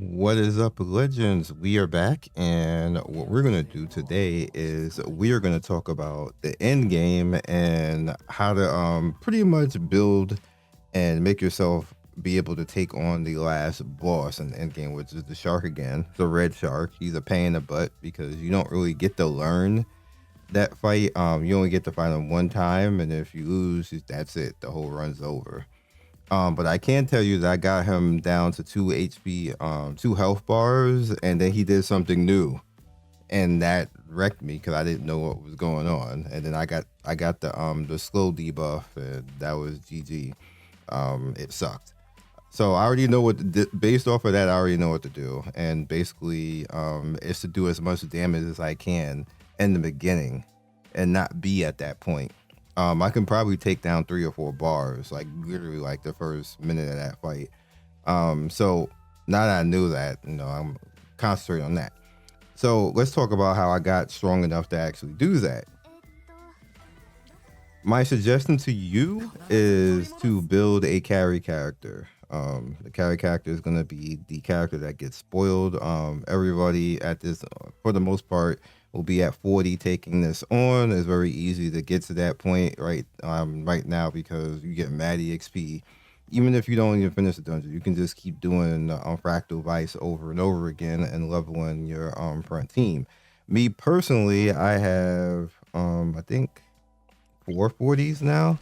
What is up, legends? We are back, and what we're going to do today is we are going to talk about the end game and how to pretty much build and make yourself be able to take on the last boss in the end game, which is the shark again, the red shark. He's a pain in the butt because you don't really get to learn that fight. You only get to fight him one time, and if you lose, that's it. The whole run's over. But I can tell you that I got him down to 2 HP, 2 health bars, and then he did something new, and that wrecked me because I didn't know what was going on. And then I got the slow debuff, and that was GG. It sucked. So I already know based off of that, I already know what to do, and basically, it's to do as much damage as I can in the beginning, and not be at that point. I can probably take down 3 or 4 bars, like literally like the first minute of that fight. So now that I knew that, I'm concentrating on that. So let's talk about how I got strong enough to actually do that. My suggestion to you is to build a carry character. The carry character is going to be the character that gets spoiled. Everybody at this, for the most part, will be at 40 taking this on. It's very easy to get to that point right now because you get mad EXP. Even if you don't even finish the dungeon, you can just keep doing fractal vice over and over again and leveling your front team. Me personally, I have I think 440s now.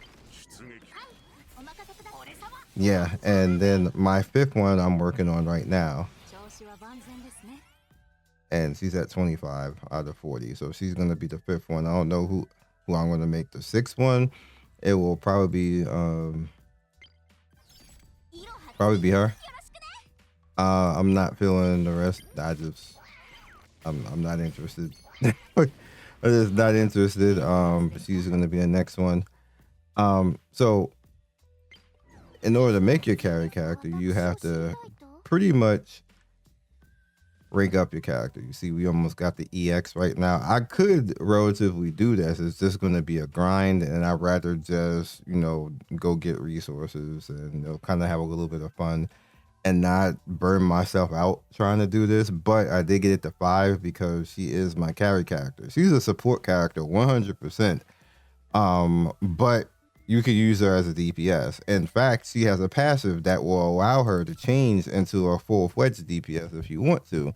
Yeah, and then my fifth one I'm working on right now, and she's at 25 out of 40. So she's gonna be the fifth one. I don't know who I'm gonna make the sixth one. It will probably be her. I'm not feeling the rest. I'm not interested. I'm just not interested. But she's gonna be the next one. So in order to make your carry character, you have to pretty much rank up your character. You see, we almost got the EX right now. I could relatively do this. It's just going to be a grind, and I'd rather just, go get resources and kind of have a little bit of fun and not burn myself out trying to do this. But I did get it to 5 because she is my carry character. She's a support character, 100%. But you could use her as a DPS. In fact, she has a passive that will allow her to change into a full-fledged DPS if you want to.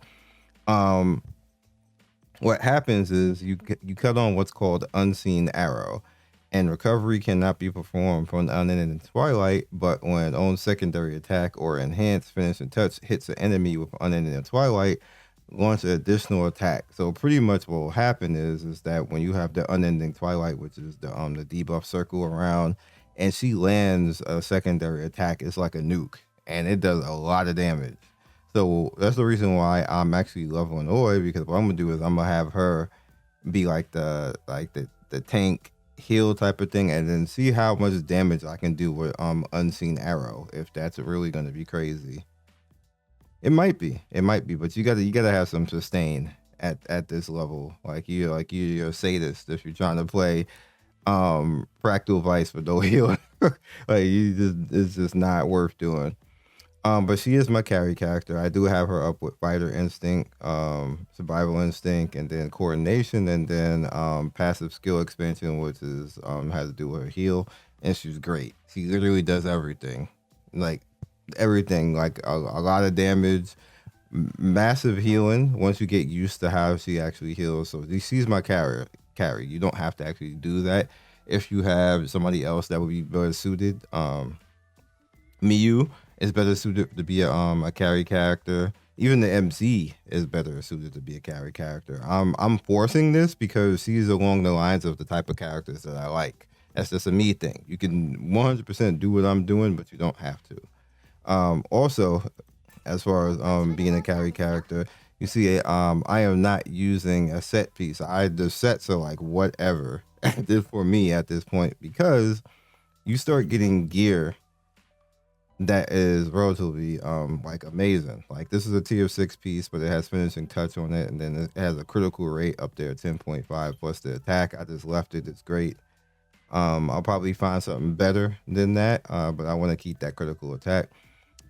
What happens is you cut on what's called unseen arrow, and recovery cannot be performed from an unending twilight, but when on secondary attack or enhanced finishing touch hits an enemy with unending twilight, launch an additional attack. So pretty much what will happen is that when you have the unending twilight, which is the debuff circle around, and she lands a secondary attack, it's like a nuke, and it does a lot of damage. So that's the reason why I'm actually leveling Oi, because what I'm gonna do is I'm gonna have her be like the tank heal type of thing, and then see how much damage I can do with unseen arrow, if that's really gonna be crazy. It might be, but you gotta have some sustain at this level. You're a sadist if you're trying to play fractal vice with no heal. It's just not worth doing. But she is my carry character. I do have her up with fighter instinct, survival instinct, and then coordination, and then passive skill expansion, which is has to do with her heal, and she's great. She literally does everything. Like everything, like a lot of damage, massive healing once you get used to how she actually heals. So she's my carry. You don't have to actually do that. If you have somebody else that would be better suited, Miyu is better suited to be a carry character. Even the MC is better suited to be a carry character. I'm forcing this because she's along the lines of the type of characters that I like. That's just a me thing. You can 100% do what I'm doing, but you don't have to. Also, as far as being a carry character, you see, I am not using a set piece. The sets are like whatever for me at this point, because you start getting gear that is relatively like amazing. Like this is a tier 6 piece, but it has finishing touch on it, and then it has a critical rate up there, 10.5 plus the attack. I just left it. It's great. I'll probably find something better than that, but I want to keep that critical attack.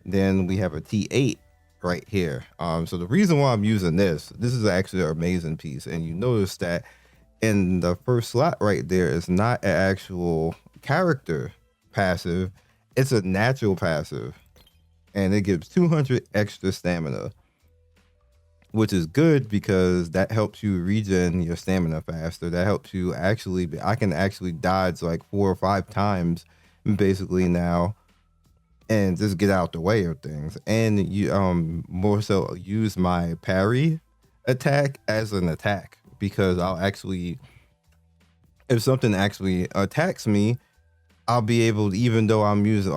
Then we have a T8 right here. So the reason why I'm using this is actually an amazing piece, and you notice that in the first slot right there is not an actual character passive, it's a natural passive, and it gives 200 extra stamina, which is good because that helps you regen your stamina faster. That helps you actually, I can actually dodge like 4 or 5 times basically now and just get out the way of things. And you more so use my parry attack as an attack because I'll actually, if something actually attacks me, I'll be able to, even though I'm using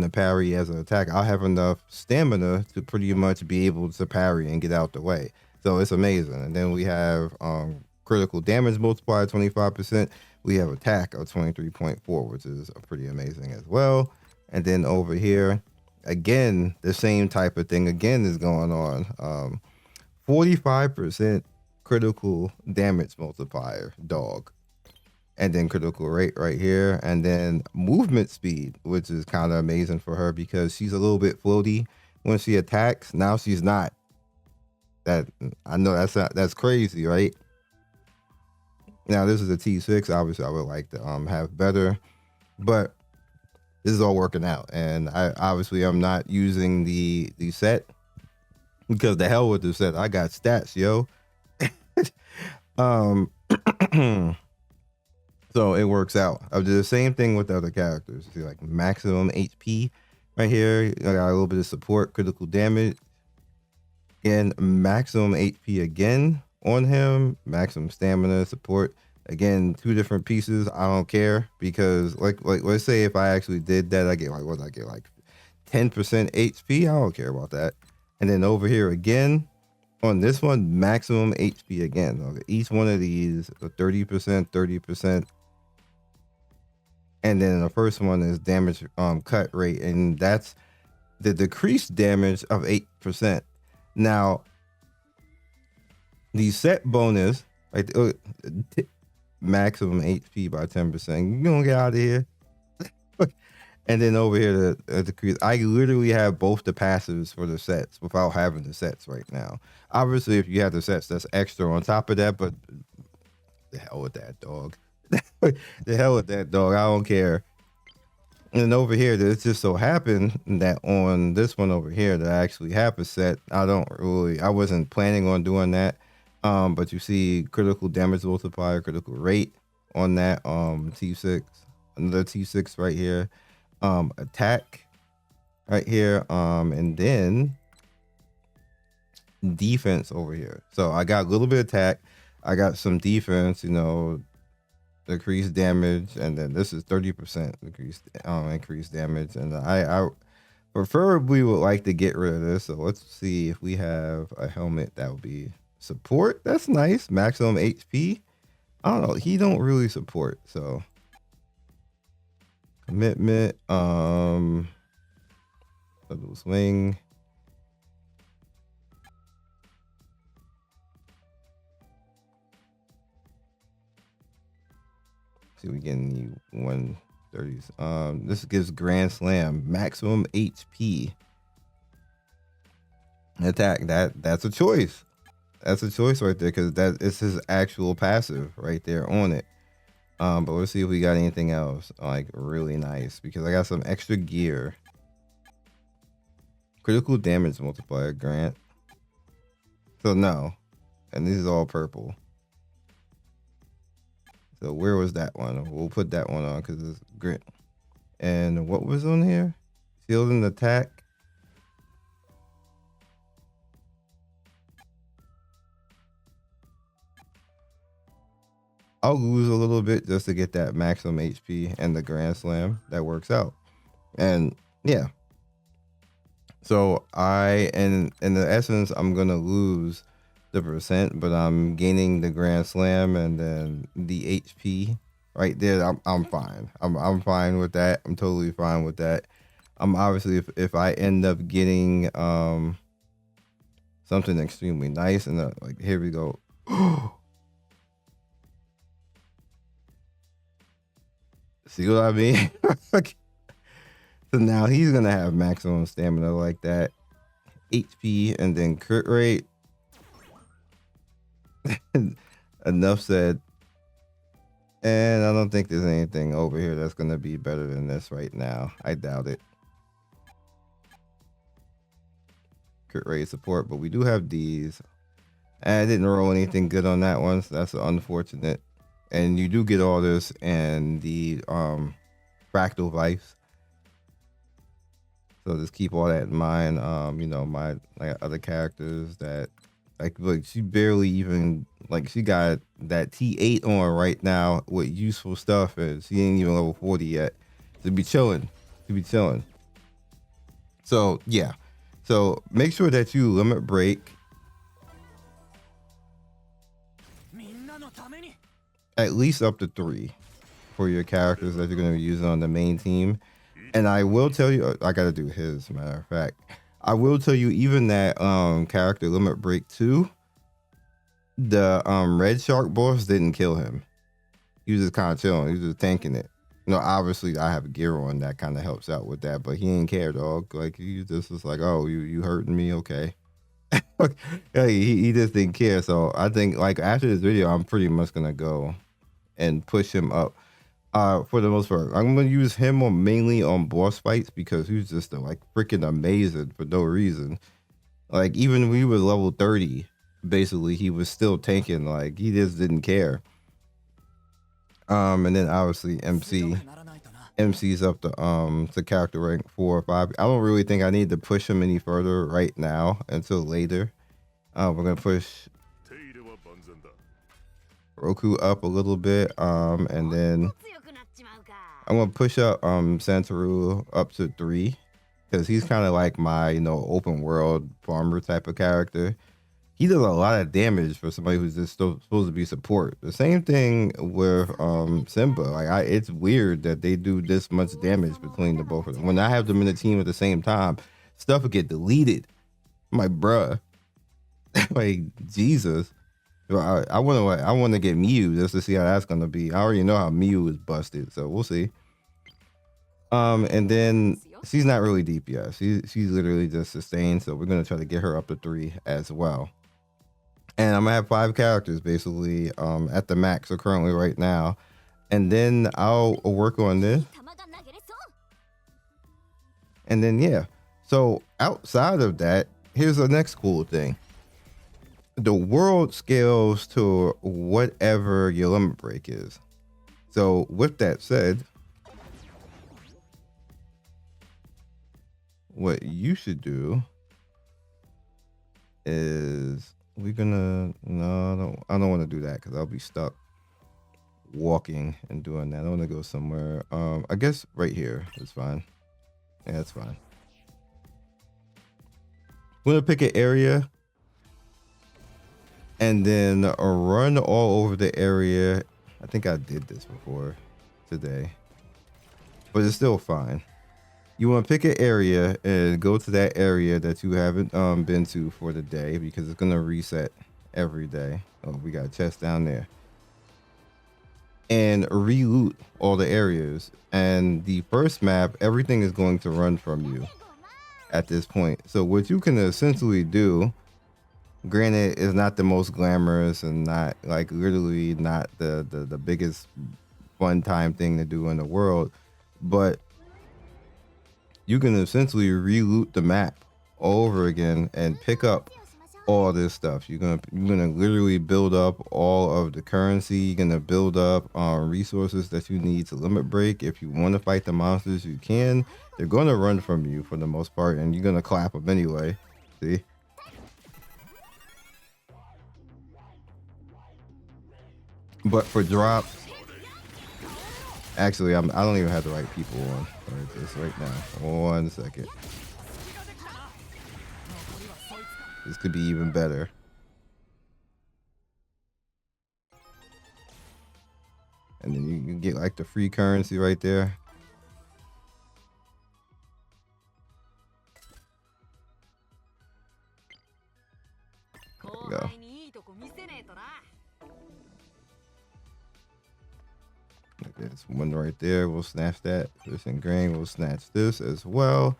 the parry as an attack, I'll have enough stamina to pretty much be able to parry and get out the way. So it's amazing. And then we have critical damage multiplier 25%. We have attack of 23.4, which is pretty amazing as well. And then over here, again, the same type of thing again is going on. 45% critical damage multiplier, dog. And then critical rate right here, and then movement speed, which is kind of amazing for her because she's a little bit floaty when she attacks. Now she's not. That, I know that's crazy, right? Now this is a T6. Obviously, I would like to have better, but this is all working out. And I'm not using the set because the hell with the set. I got stats, yo. um. So it works out. I do the same thing with the other characters. See, like maximum HP right here. I got a little bit of support, critical damage, and maximum HP again on him. Maximum stamina, support. Again, 2 different pieces. I don't care because like let's say if I actually did that, I get like what I get like 10% HP. I don't care about that. And then over here again. On this one, maximum HP again. Okay, each one of these, 30%, 30%. And then the first one is damage cut rate, and that's the decreased damage of 8%. Now, the set bonus, like maximum HP by 10%. You gonna get out of here. And then over here, the decrease. I literally have both the passives for the sets without having the sets right now. Obviously, if you have the sets, that's extra on top of that, but the hell with that, dog. The hell with that, dog. I don't care. And over here, it just so happened that on this one over here, that I actually have a set. I wasn't planning on doing that. But you see critical damage multiplier, critical rate on that T6. Another T6 right here. Attack right here, and then defense over here. So I got a little bit of attack, I got some defense, decreased damage, and then this is 30% increased damage. And I preferably would like to get rid of this. So let's see if we have a helmet that would be support. That's nice. Maximum HP. I don't know. He don't really support, so commitment, double swing. See, we getting the 130s. This gives Grand Slam maximum HP. Attack. That's a choice. That's a choice right there because that is his actual passive right there on it. But let's see if we got anything else like really nice because I got some extra gear. Critical damage multiplier grant. So no, and this is all purple. So where was that one? We'll put that one on because it's grit. And what was on here? Shield and attack. I'll lose a little bit just to get that maximum HP and the Grand Slam. That works out. And yeah. So in the essence, I'm gonna lose the percent, but I'm gaining the Grand Slam and then the HP right there. I'm fine. I'm fine with that. I'm totally fine with that. Obviously if I end up getting something extremely nice and like here we go. See what I mean? So now he's gonna have maximum stamina like that. HP, and then crit rate. Enough said. And I don't think there's anything over here that's going to be better than this right now. I doubt it. Crit rate support, but we do have these. And I didn't roll anything good on that one, so that's unfortunate. And you do get all this and the fractal vice. So just keep all that in mind. You know, my like other characters that like she barely even like she got that T8 on right now with useful stuff, and she ain't even level 40 yet. To be chilling. So yeah. So make sure that you limit break at least up to 3 for your characters that you're going to be using on the main team. And I will tell you, I got to do his, matter of fact. I will tell you, even that character limit break 2, the red shark boss didn't kill him. He was just kind of chilling. He was just tanking it. You know, obviously I have gear on that kind of helps out with that, but he ain't care, dog. Like he just was like, oh, you hurting me? Okay. Yeah, he just didn't care. So I think like after this video, I'm pretty much gonna go and push him up. For the most part, I'm gonna use him mainly on boss fights because he's just like freaking amazing for no reason. Like even when he was level 30, basically he was still tanking. Like he just didn't care. And then obviously MC's up to character rank 4 or 5. I don't really think I need to push him any further right now until later. We're gonna push Roku up a little bit, and then I'm gonna push up Santaru up to 3 because he's kind of like my, you know, open world farmer type of character. He does a lot of damage for somebody who's just supposed to be support. The same thing with Simba. Like it's weird that they do this much damage between the both of them. When I have them in the team at the same time, stuff will get deleted. I'm like, bruh, like Jesus. I want to get Mew just to see how that's gonna be. I already know how Mew is busted, so we'll see. And then she's not really deep yet. She's literally just sustained, so we're gonna try to get her up to 3 as well. And I'm gonna have 5 characters basically at the max, so currently right now. And then I'll work on this. And then yeah. So outside of that, here's the next cool thing. The world scales to whatever your limit break is. So with that said, what you should do is I don't want to do that because I'll be stuck walking and doing that. I want to go somewhere. I guess right here is fine. Yeah, that's fine. I'm gonna pick an area and then run all over the area. I think I did this before today, but it's still fine. You want to pick an area and go to that area that you haven't been to for the day because it's gonna reset every day. Oh, we got a chest down there. And re-loot all the areas. And the first map, everything is going to run from you at this point. So what you can essentially do, granted, is not the most glamorous and not like literally not the biggest fun time thing to do in the world, but you can essentially re-loot the map all over again and pick up all this stuff. You're gonna literally build up all of the currency. You're gonna build up resources that you need to limit break. If you want to fight the monsters, you can. They're gonna run from you for the most part, and you're gonna clap them anyway. See? But for drops, actually, I don't even have the right people on this right now. 1 second. This could be even better. And then you can get like the free currency right there. There we go. Like there's one right there. We'll snatch that. This and grain. We'll snatch this as well.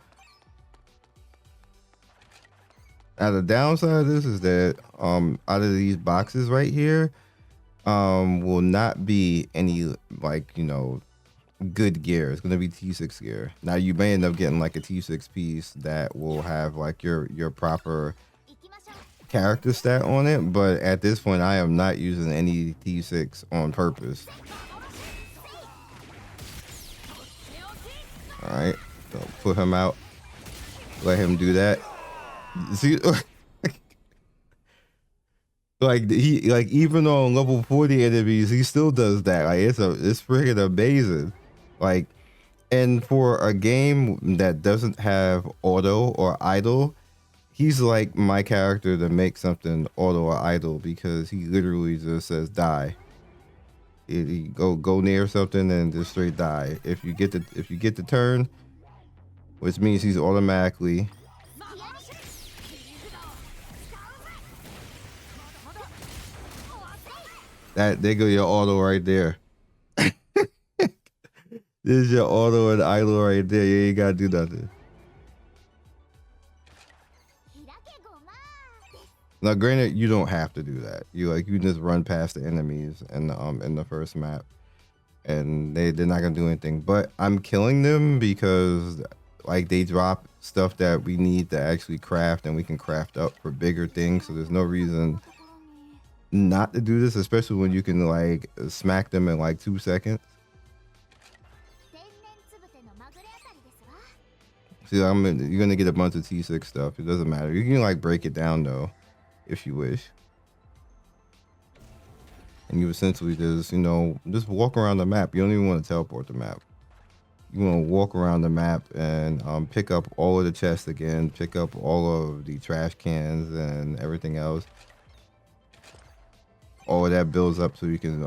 Now the downside of this is that out of these boxes right here, will not be any like, you know, good gear. It's gonna be T6 gear. Now you may end up getting like a T6 piece that will have like your proper character stat on it, but at this point I am not using any T6 on purpose. All right, so put him out, let him do that. See, like he, like even on level 40 enemies, he still does that. Like it's freaking amazing. Like, and for a game that doesn't have auto or idle, he's like my character to make something auto or idle, because he literally just says die. He go near something and just straight die. If you get the turn, which means he's automatically that. There go your auto right there. This is your auto and idle right there. You ain't gotta do nothing. Now, granted, you don't have to do that. You can just run past the enemies in the first map, and they're not gonna do anything. But I'm killing them because like they drop stuff that we need to actually craft, and we can craft up for bigger things. So there's no reason not to do this, especially when you can like smack them in like 2 seconds. See, you're gonna get a bunch of T6 stuff. It doesn't matter. You can like break it down though, if you wish. And you essentially just, you know, just walk around the map. You don't even want to teleport the map. You want to walk around the map and pick up all of the chests again, pick up all of the trash cans and everything else. All of that builds up so you can,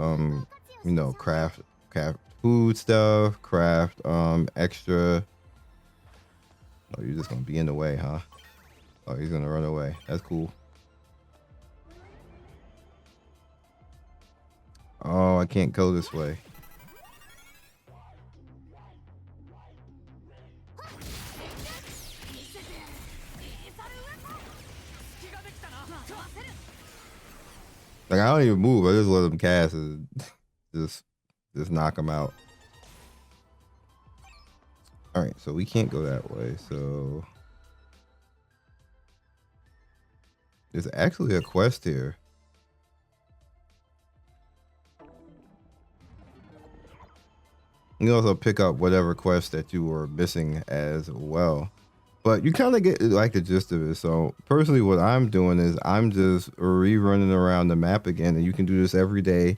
you know, craft food stuff, craft extra. Oh, you're just gonna be in the way, huh? Oh, he's gonna run away. That's cool. Oh, I can't go this way. Like, I don't even move. I just let him cast and just knock him out. All right, so we can't go that way. So there's actually a quest here. You can also pick up whatever quest that you were missing as well. But you kind of get like the gist of it. So personally, what I'm doing is I'm just rerunning around the map again, and you can do this every day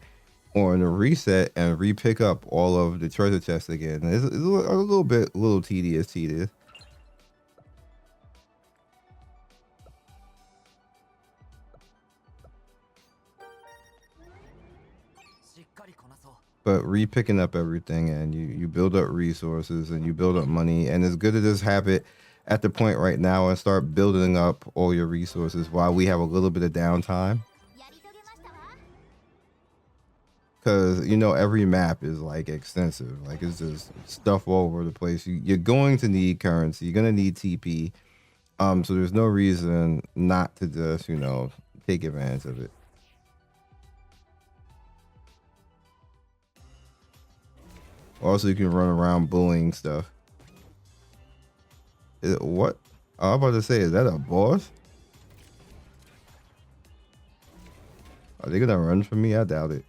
on a reset and re-pick up all of the treasure chests again. It's a little tedious. But re-picking up everything, and you build up resources and you build up money, and it's good to just have it at the point right now and start building up all your resources while we have a little bit of downtime. Because, you know, every map is like extensive. Like, it's just stuff all over the place. You're going to need currency. You're gonna need TP. So there's no reason not to just, you know, take advantage of it. Also, you can run around bullying stuff. What? Oh, I'm about to say, is that a boss? Are they gonna run from me? I doubt it.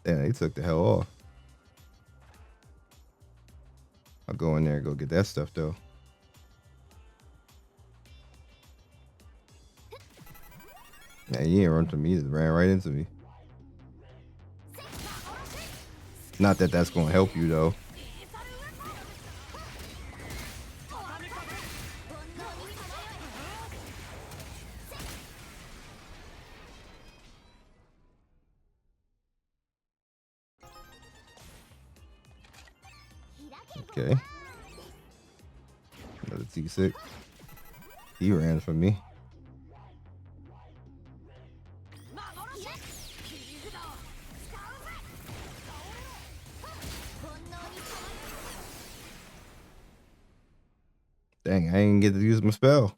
Damn, they took the hell off. I'll go in there and go get that stuff though. Nah, you ain't run from me, you just ran right into me. Not that that's gonna help you though. Okay. Another T6. He ran from me. Dang, I didn't get to use my spell.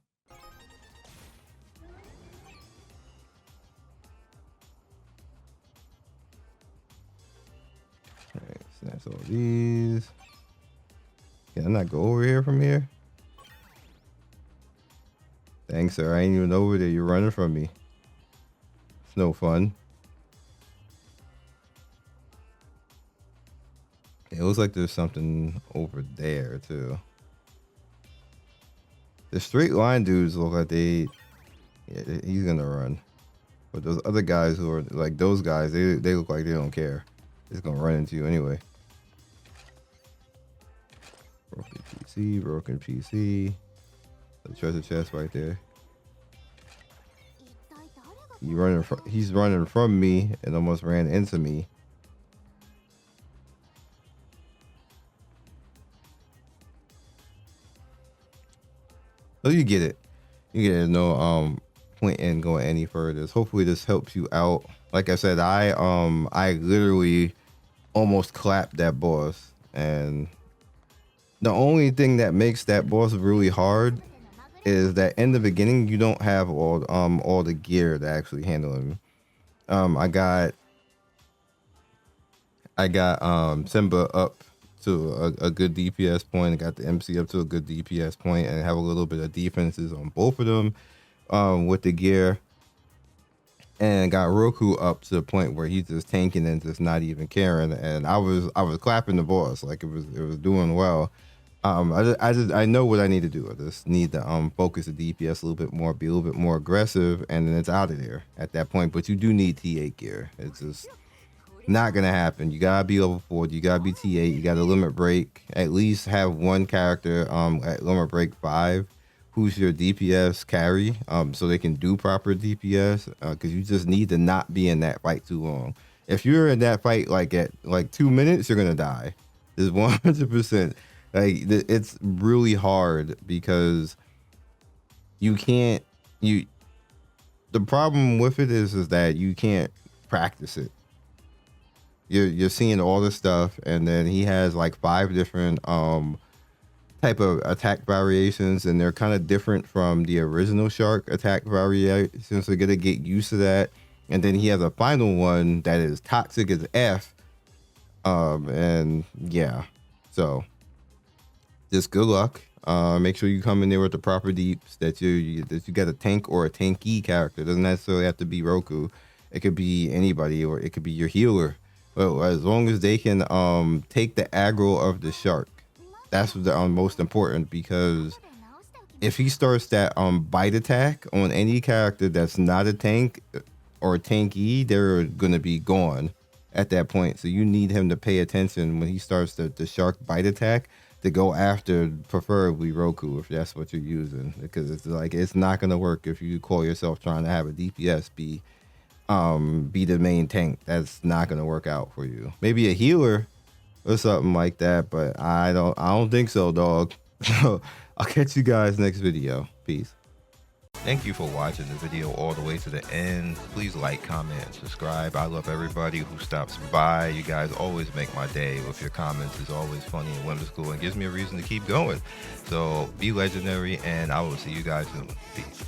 Alright, snatch all these. Can I not go over here from here? Dang, sir, I ain't even over there. You're running from me. It's no fun. It looks like there's something over there, too. The straight line dudes look like they... Yeah, he's gonna run. But those other guys who are like those guys, they look like they don't care. It's gonna run into you anyway. Broken PC, broken PC. The treasure chest right there. He's running from me and almost ran into me. So you get it. You get it. No point in going any further. Hopefully this helps you out. Like I said, I literally almost clapped that boss, and the only thing that makes that boss really hard is that in the beginning you don't have all the gear to actually handle him. I got Simba up to a good DPS point. I got the MC up to a good DPS point, and have a little bit of defenses on both of them with the gear. And got Roku up to the point where he's just tanking and just not even caring. And I was clapping the boss like it was doing well. I know what I need to do. I just need to focus the DPS a little bit more, be a little bit more aggressive, and then it's out of there at that point. But you do need T8 gear. It's just not gonna happen. You gotta be level 4. You gotta be T8. You gotta limit break. At least have one character at limit break 5 who's your DPS carry, so they can do proper DPS. Because you just need to not be in that fight too long. If you're in that fight at 2 minutes, you're gonna die. It's 100%. It's really hard because you can't. The problem with it is that you can't practice it. You're seeing all this stuff, and then he has like 5 different type of attack variations, and they're kind of different from the original shark attack variations. So you're gonna get used to that. And then he has a final one that is toxic as F. And yeah, so just good luck. Make sure you come in there with the proper deeps, that you got a tank or a tanky character. It doesn't necessarily have to be Roku. It could be anybody, or it could be your healer. But as long as they can take the aggro of the shark, that's the most important. Because if he starts that bite attack on any character that's not a tank or tanky, they're gonna be gone at that point. So you need him to pay attention when he starts the shark bite attack, to go after preferably Roku if that's what you're using, because it's not gonna work if you call yourself trying to have a DPS be the main tank. That's not gonna work out for you. Maybe a healer or something like that, but I don't think so, dog. So I'll catch you guys next video. Peace. Thank you for watching the video all the way to the end. Please like, comment, and subscribe. I love everybody who stops by. You guys always make my day with your comments. It's always funny and whimsical and gives me a reason to keep going. So be legendary, and I will see you guys soon. Peace.